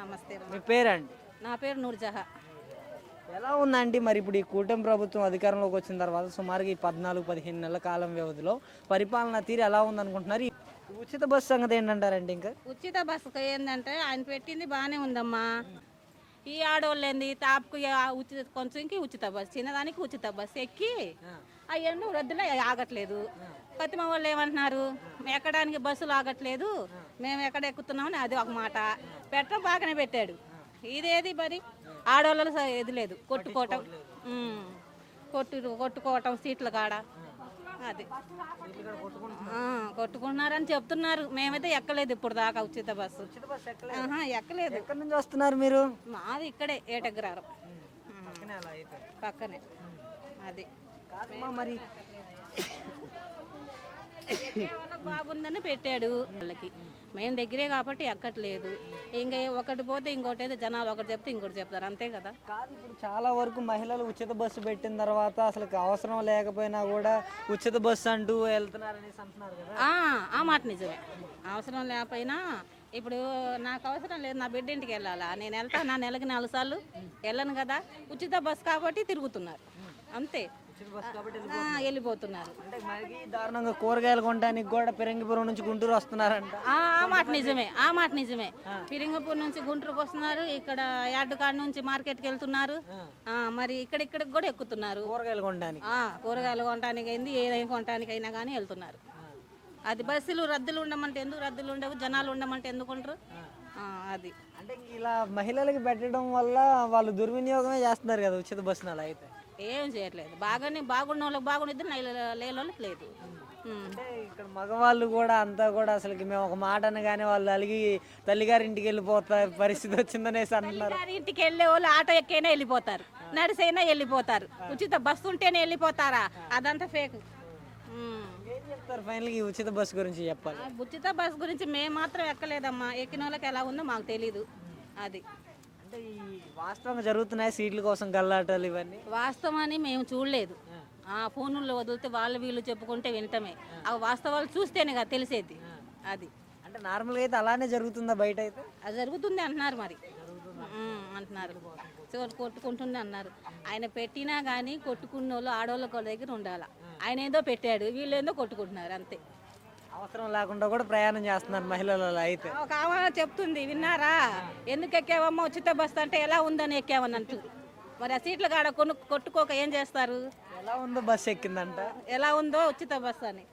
నమస్తే అమ్మా. మీ పేరండి? నా పేరు నూర్జహా. ఎలా ఉందండి మరి ఇప్పుడు ఈ కూటమి ప్రభుత్వం అధికారంలోకి వచ్చిన తర్వాత సుమారుగా ఈ 14-15 నెలల కాలం వ్యవధిలో పరిపాలన తీరు ఎలా ఉందనుకుంటున్నారు? ఈ ఉచిత బస్సు సంగతి ఏంటంటారండి? ఇంకా ఉచిత బస్సుకు ఏంటంటే ఆయన పెట్టింది బాగానే ఉందమ్మా. ఈ ఆడవాళ్ళు ఏంది తాపుకు ఉచిత కొంచెంకి ఉచిత బస్సు, చిన్నదానికి ఉచిత బస్సు ఎక్కి అవన్నీ రద్దులో ఆగట్లేదు. పతిమ వాళ్ళు ఏమంటున్నారు, ఎక్కడానికి బస్సులు ఆగట్లేదు, మేము ఎక్కడ ఎక్కుతున్నామని అది ఒక మాట. పెట్టడం బాగానే పెట్టాడు. ఇదేది మరి ఆడవాళ్ళలో ఇది లేదు, కొట్టుకోవటం, కొట్టుకోవటం సీట్ల కాడ అది కొట్టుకుంటున్నారని చెప్తున్నారు. మేమైతే ఎక్కలేదు ఇప్పుడు దాకా ఉచిత బస్సు. ఎక్కలేదు. ఎక్కడి నుంచి వస్తున్నారు మీరు? మాది ఇక్కడే ఏటగ్రారం పక్కనే. అది మరి బాగుందని పెట్టాడు వాళ్ళకి. మేము దగ్గరే కాబట్టి ఎక్కట్లేదు. ఇంకా ఒకటి పోతే ఇంకోటి అయితే జనాలు ఒకటి చెప్తే ఇంకోటి చెప్తారు, అంతే కదా. కాదు, ఇప్పుడు చాలా వరకు మహిళలు ఉచిత బస్సు పెట్టిన తర్వాత అసలు అవసరం లేకపోయినా కూడా ఉచిత బస్సు అంటూ వెళ్తున్నారు అనేసి అంటున్నారు కదా. ఆ మాట నిజమే. అవసరం లేకపోయినా ఇప్పుడు నాకు అవసరం లేదు, నా బిడ్డ ఇంటికి వెళ్ళాలా, నేను వెళ్తా, నా నెలకి 4 సార్లు వెళ్ళను కదా. ఉచిత బస్సు కాబట్టి తిరుగుతున్నారు, అంతే. వెళ్ళిపోతున్నారు. అంటే మరి దారుణంగా కూరగాయలు కొనడానికి కూడా పిరంగిపురం నుంచి గుంటూరు వస్తున్నారంట. ఆ మాట నిజమే, ఆ మాట నిజమే. పిరింగపూర్ నుంచి గుంటూరుకు వస్తున్నారు, ఇక్కడ యార్డుకాడ నుంచి మార్కెట్కి వెళ్తున్నారు. మరి ఇక్కడికి కూడా ఎక్కుతున్నారు కూరగాయలు కొనడానికి. కూరగాయలు కొనడానికి అయింది, ఏదైనా కొనడానికి అయినా కానీ వెళ్తున్నారు. అది బస్సులు రద్దులు ఉండమంటే ఎందుకు రద్దులు ఉండవు, జనాలు ఉండమంటే ఎందుకు ఉండరు. అది అంటే ఇలా మహిళలకి పెట్టడం వల్ల వాళ్ళు దుర్వినియోగమే చేస్తున్నారు కదా ఉచిత బస్సును. అలా అయితే ఏం చేయట్లేదు. బాగున్న వాళ్ళకి బాగుండిద్ది, లేని వాళ్ళకి లేదు. అంటే ఇక్కడ మగవాళ్ళు కూడా అంతా కూడా అసలుకి మేము ఒక మాట అనగానే వాళ్ళు అలిగి తల్లిగారింటికి వెళ్ళిపోతా పరిస్థితి వచ్చిందనేసి అంటున్నారు. ఇంటికి వెళ్ళే వాళ్ళు ఆటో ఎక్కైనా వెళ్ళిపోతారు, నడిసైనా వెళ్ళిపోతారు. ఉచిత బస్సు ఉంటేనే వెళ్ళిపోతారా? అదంతా ఫేక్. ఏం చెప్తారు ఫైనల్ గా ఉచిత బస్సు గురించి చెప్పాలి? ఉచిత బస్సు గురించి మేము మాత్రం ఎక్కలేదమ్మా. ఎక్కిన వాళ్ళకి ఎలా ఉందో మాకు తెలీదు. అది అంటే ఈ వాస్తవంగా జరుగుతున్నాయి సీట్ల కోసం గల్లాటలు ఇవన్నీ? వాస్తవాన్ని మేము చూడలేదు. ఫోన్లో వదిలితే వాళ్ళు వీళ్ళు చెప్పుకుంటే వింటమే. ఆ వాస్తవాలు చూస్తేనే కదా తెలిసేది. అది అంటే నార్మల్గా అయితే అలానే జరుగుతుందా బయట అయితే? అది జరుగుతుంది అంటున్నారు, మరి అంటున్నారు. కొట్టుకుంటుంది అన్నారు. ఆయన పెట్టినా కానీ కొట్టుకున్న వాళ్ళు ఆడవాళ్ళ దగ్గర ఉండాలి. ఆయన ఏందో పెట్టాడు, వీళ్ళు ఏందో కొట్టుకుంటున్నారు, అంతే. అవసరం లేకుండా కూడా ప్రయాణం చేస్తున్నారు మహిళలు అయితే. ఒక ఆమె చెప్తుంది, విన్నారా, ఎందుకు ఎక్కావమ్మా ఉచిత బస్సు అంటే ఎలా ఉందని ఎక్కామని అంటుంది. మరి ఆ సీట్ల కాడ కొట్టుకోక ఏం చేస్తారు? ఎలా ఉందో బస్సు ఎక్కిందంట, ఎలా ఉందో ఉచిత బస్సు అని.